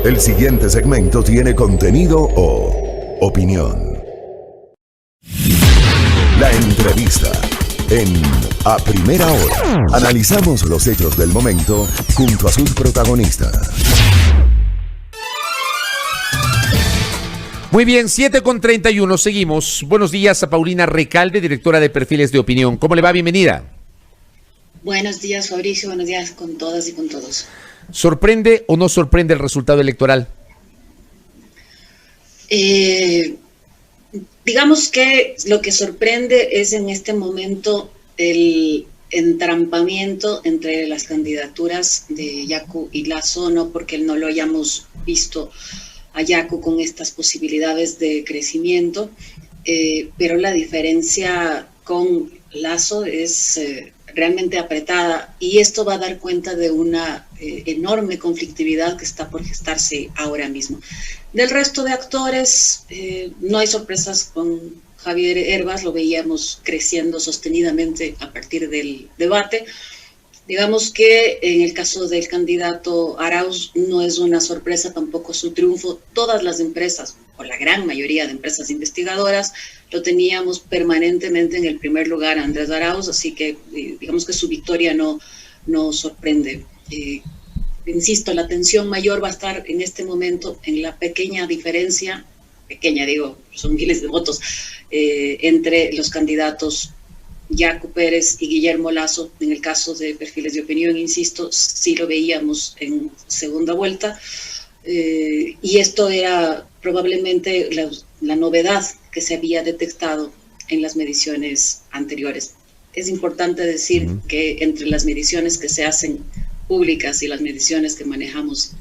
El siguiente segmento tiene contenido o opinión. La entrevista en A Primera Hora. Analizamos los hechos del momento junto a sus protagonistas. Muy bien, 7:31, seguimos. Buenos días a Paulina Recalde, directora de Perfiles de Opinión. ¿Cómo le va? Bienvenida. Buenos días, Fabricio. Buenos días con todas y con todos. ¿Sorprende o no sorprende el resultado electoral? Digamos que lo que sorprende es en este momento el entrampamiento entre las candidaturas de Yaku y Lasso, no porque no lo hayamos visto a Yaku con estas posibilidades de crecimiento, pero la diferencia con Lasso es realmente apretada, y esto va a dar cuenta de una enorme conflictividad que está por gestarse ahora mismo. Del resto de actores, no hay sorpresas con Javier Hervas, lo veíamos creciendo sostenidamente a partir del debate. Digamos que en el caso del candidato Arauz no es una sorpresa tampoco su triunfo. Todas las empresas, o la gran mayoría de empresas investigadoras, lo teníamos permanentemente en el primer lugar a Andrés Arauz, así que digamos que su victoria no sorprende. Insisto, la tensión mayor va a estar en este momento en la pequeña diferencia, pequeña digo, son miles de votos, entre los candidatos Yaku Pérez y Guillermo Lasso. En el caso de Perfiles de Opinión, insisto, sí lo veíamos en segunda vuelta, y esto era probablemente la novedad que se había detectado en las mediciones anteriores. Es importante decir que entre las mediciones que se hacen públicas y las mediciones que manejamos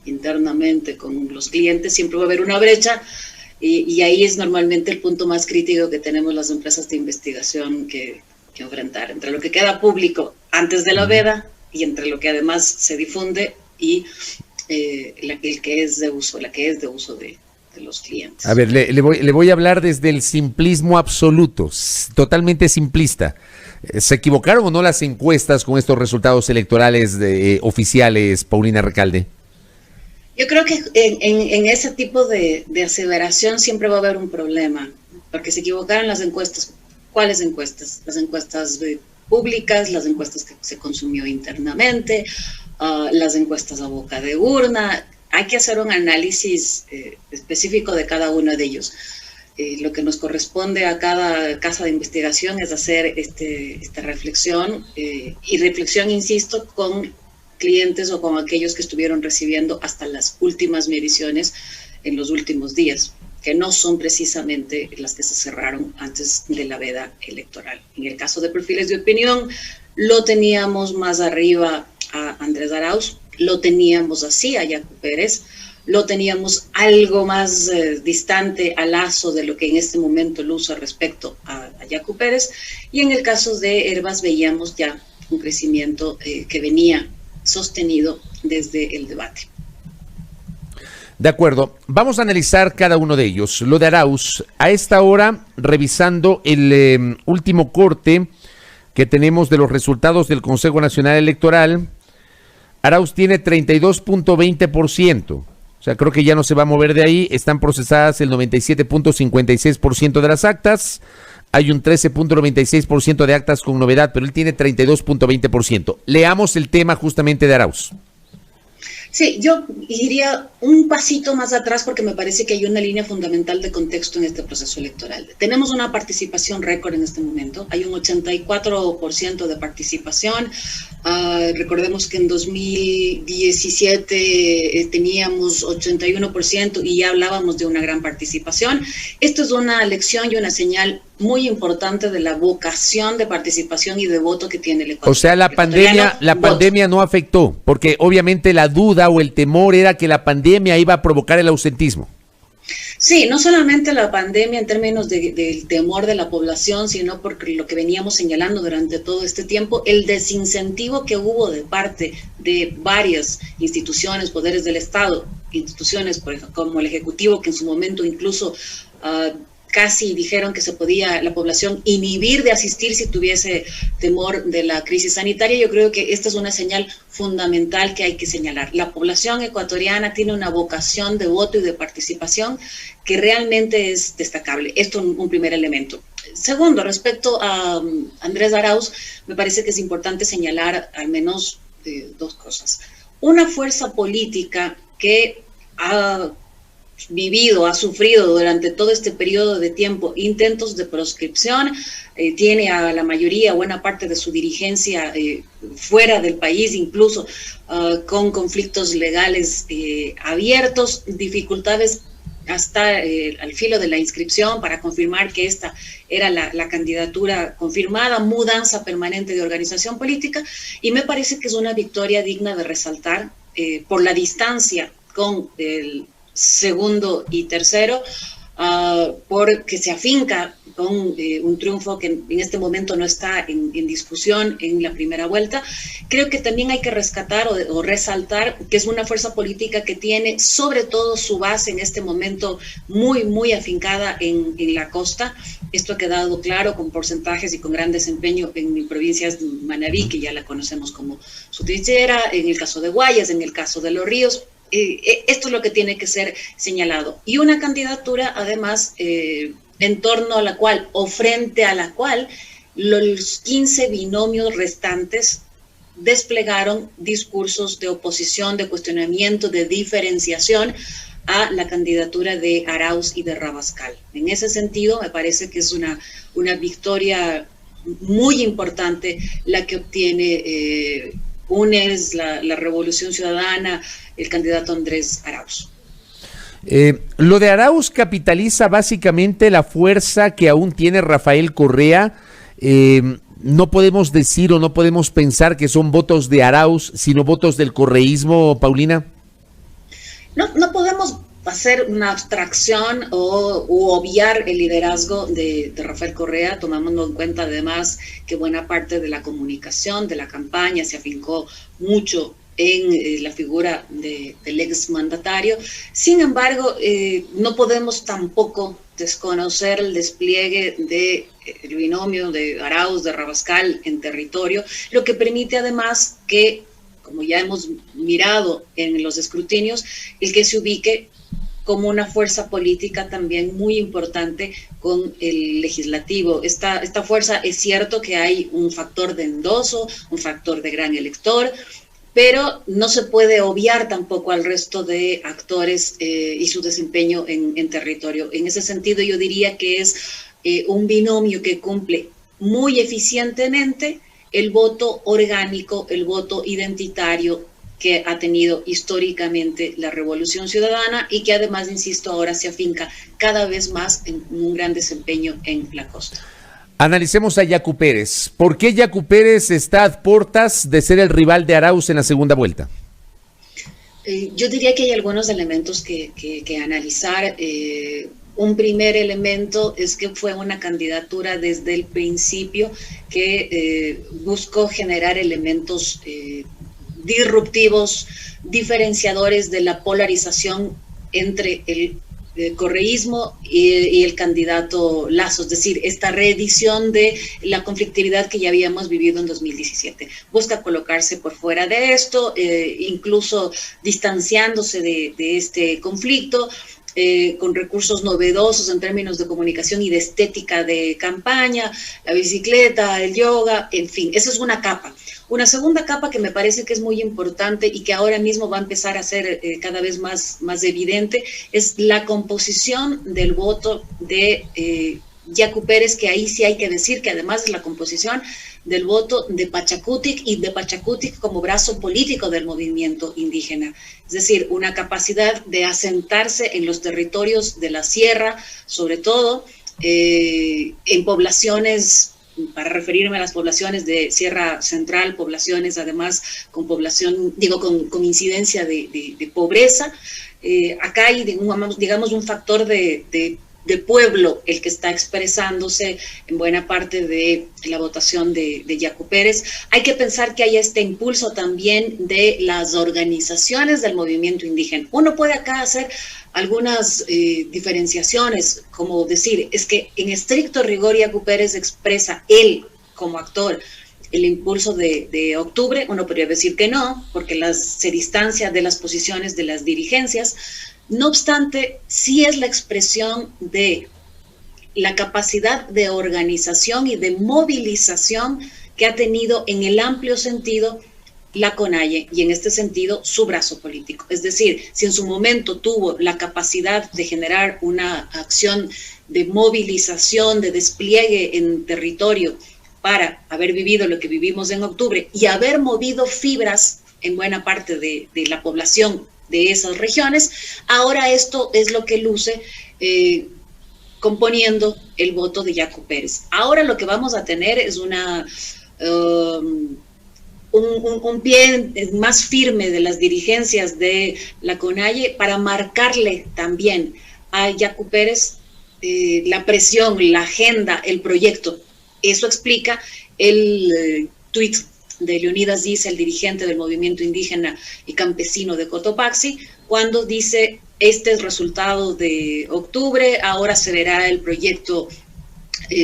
internamente con los clientes, siempre va a haber una brecha, y ahí es normalmente el punto más crítico que tenemos las empresas de investigación que enfrentar, entre lo que queda público antes de la veda y entre lo que además se difunde y la que es de uso de los clientes. A ver, le voy a hablar desde el simplismo absoluto, totalmente simplista. ¿Se equivocaron o no las encuestas con estos resultados electorales oficiales, Paulina Recalde? Yo creo que en ese tipo de aseveración siempre va a haber un problema, porque se equivocaron las encuestas. ¿Cuáles encuestas? Las encuestas públicas, las encuestas que se consumió internamente, las encuestas a boca de urna. Hay que hacer un análisis específico de cada uno de ellos. Lo que nos corresponde a cada casa de investigación es hacer esta reflexión, y reflexión, insisto, con clientes o con aquellos que estuvieron recibiendo hasta las últimas mediciones en los últimos días, que no son precisamente las que se cerraron antes de la veda electoral. En el caso de Perfiles de Opinión, lo teníamos más arriba a Andrés Arauz, lo teníamos así a Yaku Pérez, lo teníamos algo más distante a Lasso de lo que en este momento lo usa respecto a Yaku Pérez, y en el caso de Hervas veíamos ya un crecimiento que venía sostenido desde el debate. De acuerdo, vamos a analizar cada uno de ellos. Lo de Arauz, a esta hora, revisando el último corte que tenemos de los resultados del Consejo Nacional Electoral, Arauz tiene 32.20%. O sea, creo que ya no se va a mover de ahí. Están procesadas el 97.56% de las actas. Hay un 13.96% de actas con novedad, pero él tiene 32.20%. Leamos el tema justamente de Arauz. Sí, yo iría un pasito más atrás porque me parece que hay una línea fundamental de contexto en este proceso electoral. Tenemos una participación récord en este momento, hay un 84% de participación. Recordemos que en 2017 teníamos 81% y ya hablábamos de una gran participación. Esto es una lección y una señal muy importante de la vocación de participación y de voto que tiene el Ecuador. O sea, la pandemia no afectó, porque obviamente la duda o el temor era que la pandemia iba a provocar el ausentismo. Sí, no solamente la pandemia en términos del temor de la población, sino porque lo que veníamos señalando durante todo este tiempo, el desincentivo que hubo de parte de varias instituciones, poderes del Estado, instituciones por ejemplo, como el Ejecutivo, que en su momento incluso casi dijeron que se podía la población inhibir de asistir si tuviese temor de la crisis sanitaria. Yo creo que esta es una señal fundamental que hay que señalar. La población ecuatoriana tiene una vocación de voto y de participación que realmente es destacable. Esto es un primer elemento. Segundo, respecto a Andrés Arauz, me parece que es importante señalar al menos dos cosas. Una fuerza política que ha vivido, ha sufrido durante todo este periodo de tiempo intentos de proscripción, tiene a la mayoría, buena parte de su dirigencia fuera del país, incluso con conflictos legales abiertos, dificultades hasta al filo de la inscripción para confirmar que esta era la candidatura confirmada, mudanza permanente de organización política, y me parece que es una victoria digna de resaltar por la distancia con el segundo y tercero, porque se afinca con un triunfo que en este momento no está en discusión en la primera vuelta. Creo que también hay que rescatar o resaltar que es una fuerza política que tiene sobre todo su base en este momento muy afincada en la costa. Esto ha quedado claro con porcentajes y con gran desempeño en mi provincia de Manabí, que ya la conocemos como su trinchera, en el caso de Guayas, en el caso de Los Ríos. Esto es lo que tiene que ser señalado. Y una candidatura, además, en torno a la cual, o frente a la cual, los 15 binomios restantes desplegaron discursos de oposición, de cuestionamiento, de diferenciación a la candidatura de Arauz y de Rabascal. En ese sentido, me parece que es una victoria muy importante la que obtiene UNES, la Revolución Ciudadana, el candidato Andrés Arauz. Lo de Arauz capitaliza básicamente la fuerza que aún tiene Rafael Correa. No podemos decir o no podemos pensar que son votos de Arauz, sino votos del correísmo, Paulina. No podemos hacer una abstracción u obviar el liderazgo de Rafael Correa, tomando en cuenta además que buena parte de la comunicación, de la campaña, se afincó mucho en la figura del exmandatario. Sin embargo, no podemos tampoco desconocer el despliegue del binomio de Arauz, de Rabascal en territorio, lo que permite además que, como ya hemos mirado en los escrutinios, el que se ubique como una fuerza política también muy importante con el legislativo. Esta fuerza, es cierto que hay un factor de endoso, un factor de gran elector, pero no se puede obviar tampoco al resto de actores y su desempeño en territorio. En ese sentido, yo diría que es un binomio que cumple muy eficientemente el voto orgánico, el voto identitario que ha tenido históricamente la Revolución Ciudadana y que además, insisto, ahora se afinca cada vez más en un gran desempeño en la costa. Analicemos a Yacu Pérez. ¿Por qué Yacu Pérez está a puertas de ser el rival de Arauz en la segunda vuelta? Yo diría que hay algunos elementos que analizar. Un primer elemento es que fue una candidatura desde el principio que buscó generar elementos disruptivos, diferenciadores de la polarización entre el correísmo y el candidato Lasso, es decir, esta reedición de la conflictividad que ya habíamos vivido en 2017. Busca colocarse por fuera de esto, incluso distanciándose de este conflicto, con recursos novedosos en términos de comunicación y de estética de campaña, la bicicleta, el yoga, en fin, esa es una capa. Una segunda capa que me parece que es muy importante y que ahora mismo va a empezar a ser cada vez más evidente es la composición del voto de Yacu Pérez, que ahí sí hay que decir que además es la composición del voto de Pachacutic y de Pachacutic como brazo político del movimiento indígena. Es decir, una capacidad de asentarse en los territorios de la sierra, sobre todo en poblaciones, para referirme a las poblaciones de Sierra Central, poblaciones además con población, con incidencia de pobreza. Acá hay, digamos, un factor de de pueblo el que está expresándose en buena parte de la votación de Yacu Pérez. Hay que pensar que hay este impulso también de las organizaciones del movimiento indígena. Uno puede acá hacer algunas diferenciaciones, como decir, es que en estricto rigor Yacu Pérez expresa él como actor el impulso de octubre. Uno podría decir que no, porque se distancia de las posiciones de las dirigencias. No obstante, sí es la expresión de la capacidad de organización y de movilización que ha tenido en el amplio sentido la CONAIE y en este sentido su brazo político. Es decir, si en su momento tuvo la capacidad de generar una acción de movilización, de despliegue en territorio para haber vivido lo que vivimos en octubre y haber movido fibras en buena parte de la población de esas regiones, ahora esto es lo que luce componiendo el voto de Yacu Pérez. Ahora lo que vamos a tener es un pie más firme de las dirigencias de la CONAIE para marcarle también a Yacu Pérez la presión, la agenda, el proyecto. Eso explica el tuit de Leonidas Dice, el dirigente del movimiento indígena y campesino de Cotopaxi, cuando dice: este es resultado de octubre, ahora se verá el proyecto,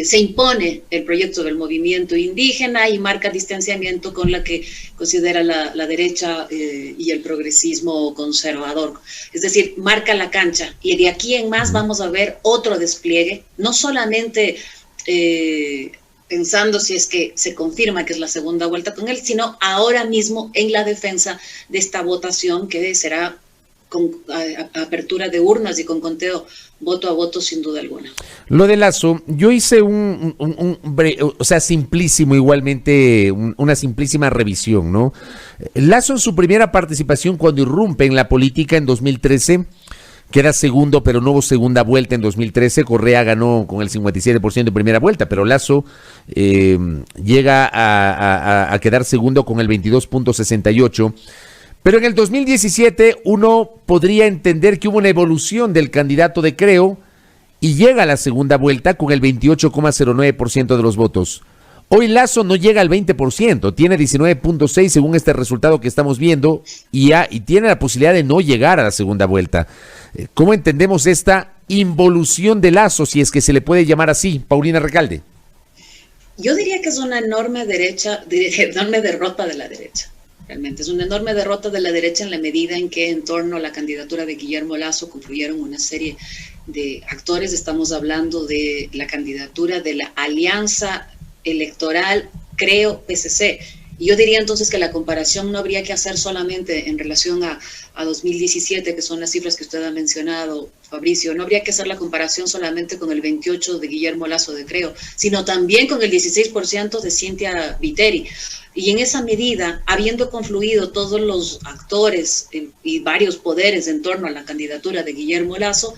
se impone el proyecto del movimiento indígena y marca distanciamiento con la que considera la derecha y el progresismo conservador. Es decir, marca la cancha y de aquí en más vamos a ver otro despliegue, no solamente pensando si es que se confirma que es la segunda vuelta con él, sino ahora mismo en la defensa de esta votación que será con apertura de urnas y con conteo voto a voto sin duda alguna. Lo de Lasso, yo hice simplísimo igualmente, una simplísima revisión, ¿no? Lasso en su primera participación cuando irrumpe en la política en 2013, queda segundo, pero no hubo segunda vuelta en 2013. Correa ganó con el 57% en primera vuelta, pero Lasso llega a quedar segundo con el 22.68%. Pero en el 2017 uno podría entender que hubo una evolución del candidato de Creo y llega a la segunda vuelta con el 28.09% de los votos. Hoy Lasso no llega al 20%, tiene 19.6% según este resultado que estamos viendo y tiene la posibilidad de no llegar a la segunda vuelta. ¿Cómo entendemos esta involución de Lasso, si es que se le puede llamar así, Paulina Recalde? Yo diría que es una enorme derrota de la derecha. Realmente es una enorme derrota de la derecha en la medida en que en torno a la candidatura de Guillermo Lasso confluyeron una serie de actores. Estamos hablando de la candidatura de la alianza electoral Creo-PSC. Y yo diría entonces que la comparación no habría que hacer solamente en relación a 2017, que son las cifras que usted ha mencionado, Fabricio. No habría que hacer la comparación solamente con el 28% de Guillermo Lasso de Creo, sino también con el 16% de Cynthia Viteri. Y en esa medida, habiendo confluido todos los actores y varios poderes en torno a la candidatura de Guillermo Lasso,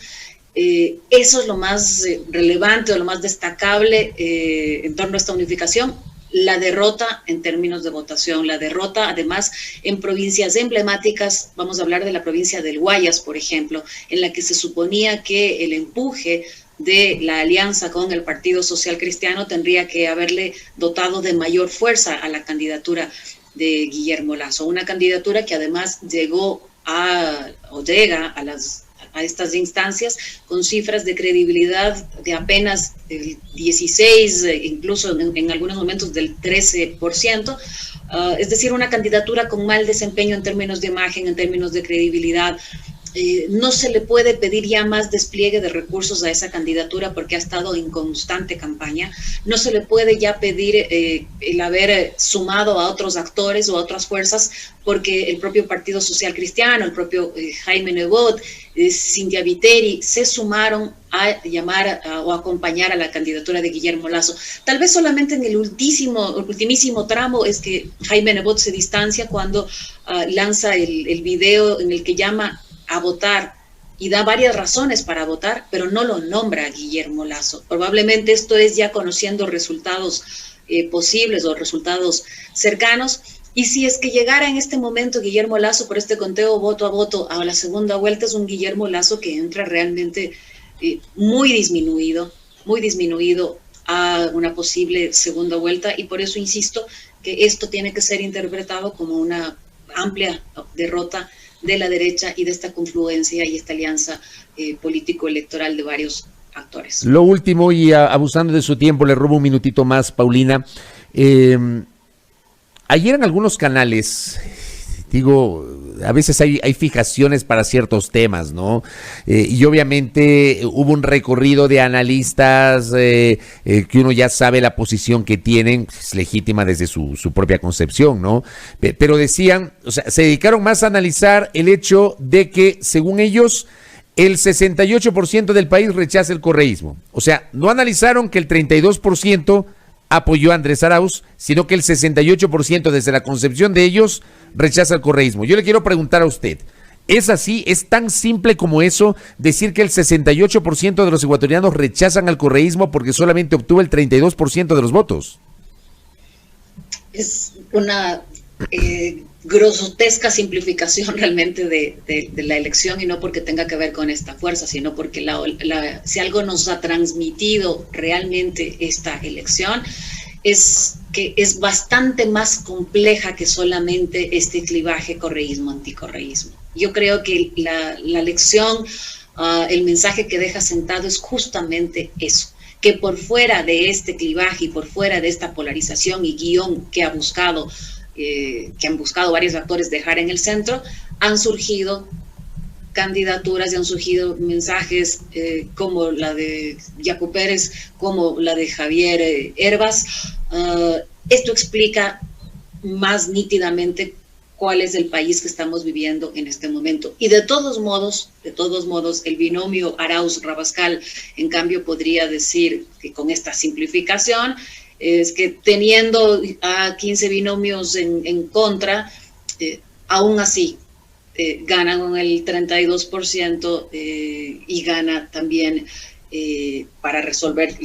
eso es lo más relevante o lo más destacable en torno a esta unificación. La derrota en términos de votación, la derrota además en provincias emblemáticas. Vamos a hablar de la provincia del Guayas, por ejemplo, en la que se suponía que el empuje de la alianza con el Partido Social Cristiano tendría que haberle dotado de mayor fuerza a la candidatura de Guillermo Lasso, una candidatura que además llega a estas instancias con cifras de credibilidad de apenas el 16%, incluso en algunos momentos del 13%, es decir, una candidatura con mal desempeño en términos de imagen, en términos de credibilidad. No se le puede pedir ya más despliegue de recursos a esa candidatura porque ha estado en constante campaña. No se le puede ya pedir el haber sumado a otros actores o a otras fuerzas porque el propio Partido Social Cristiano, el propio Jaime Nebot, Cynthia Viteri se sumaron a llamar o acompañar a la candidatura de Guillermo Lasso. Tal vez solamente en el ultimísimo tramo es que Jaime Nebot se distancia cuando lanza el video en el que llama a votar y da varias razones para votar, pero no lo nombra a Guillermo Lasso. Probablemente esto es ya conociendo resultados posibles o resultados cercanos. Y si es que llegara en este momento Guillermo Lasso por este conteo voto a voto a la segunda vuelta, es un Guillermo Lasso que entra realmente muy disminuido a una posible segunda vuelta, y por eso insisto que esto tiene que ser interpretado como una amplia derrota de la derecha y de esta confluencia y esta alianza político-electoral de varios actores. Lo último, y abusando de su tiempo, le robo un minutito más, Paulina. Ayer en algunos canales, digo, a veces hay fijaciones para ciertos temas, ¿no? Y obviamente hubo un recorrido de analistas que uno ya sabe la posición que tienen, es legítima desde su propia concepción, ¿no? Pero decían, o sea, se dedicaron más a analizar el hecho de que, según ellos, el 68% del país rechaza el correísmo. O sea, no analizaron que el 32% apoyó a Andrés Arauz, sino que el 68% desde la concepción de ellos rechaza el correísmo. Yo le quiero preguntar a usted, ¿es así? ¿Es tan simple como eso decir que el 68% de los ecuatorianos rechazan al correísmo porque solamente obtuvo el 32% de los votos? Es una grotesca simplificación realmente de la elección, y no porque tenga que ver con esta fuerza, sino porque si algo nos ha transmitido realmente esta elección es que es bastante más compleja que solamente este clivaje correísmo-anticorreísmo. Yo creo que la lección, el mensaje que deja sentado es justamente eso, que por fuera de este clivaje y por fuera de esta polarización y guión que han buscado varios actores dejar en el centro, han surgido candidaturas y han surgido mensajes como la de Yacu Pérez, como la de Javier Hervas. Esto explica más nítidamente cuál es el país que estamos viviendo en este momento. Y de todos modos, el binomio Arauz-Rabascal, en cambio, podría decir que con esta simplificación, es que teniendo a 15 binomios en contra, aún así gana con el 32% y gana también para resolver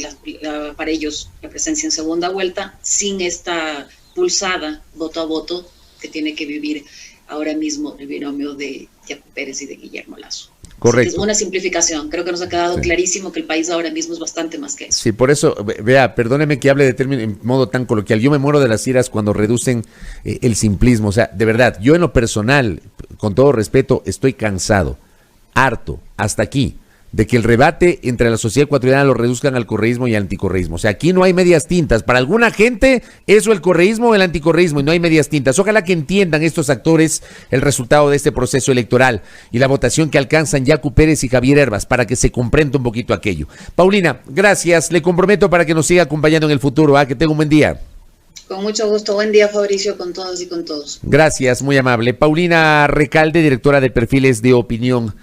para ellos la presencia en segunda vuelta, sin esta pulsada voto a voto que tiene que vivir ahora mismo el binomio de Yacu Pérez y de Guillermo Lasso. Correcto. Es una simplificación. Creo que nos ha quedado clarísimo que el país ahora mismo es bastante más que eso. Sí, por eso, vea, perdóneme que hable de término en modo tan coloquial. Yo me muero de las iras cuando reducen el simplismo. O sea, de verdad, yo en lo personal, con todo respeto, estoy cansado, harto, hasta aquí, de que el rebate entre la sociedad ecuatoriana lo reduzcan al correísmo y al anticorreísmo. O sea, aquí no hay medias tintas. Para alguna gente, eso el correísmo o el anticorreísmo, y no hay medias tintas. Ojalá que entiendan estos actores el resultado de este proceso electoral y la votación que alcanzan Yacu Pérez y Javier Hervas, para que se comprenda un poquito aquello. Paulina, gracias. Le comprometo para que nos siga acompañando en el futuro. Que tenga un buen día. Con mucho gusto. Buen día, Fabricio, con todas y con todos. Gracias, muy amable. Paulina Recalde, directora de Perfiles de Opinión.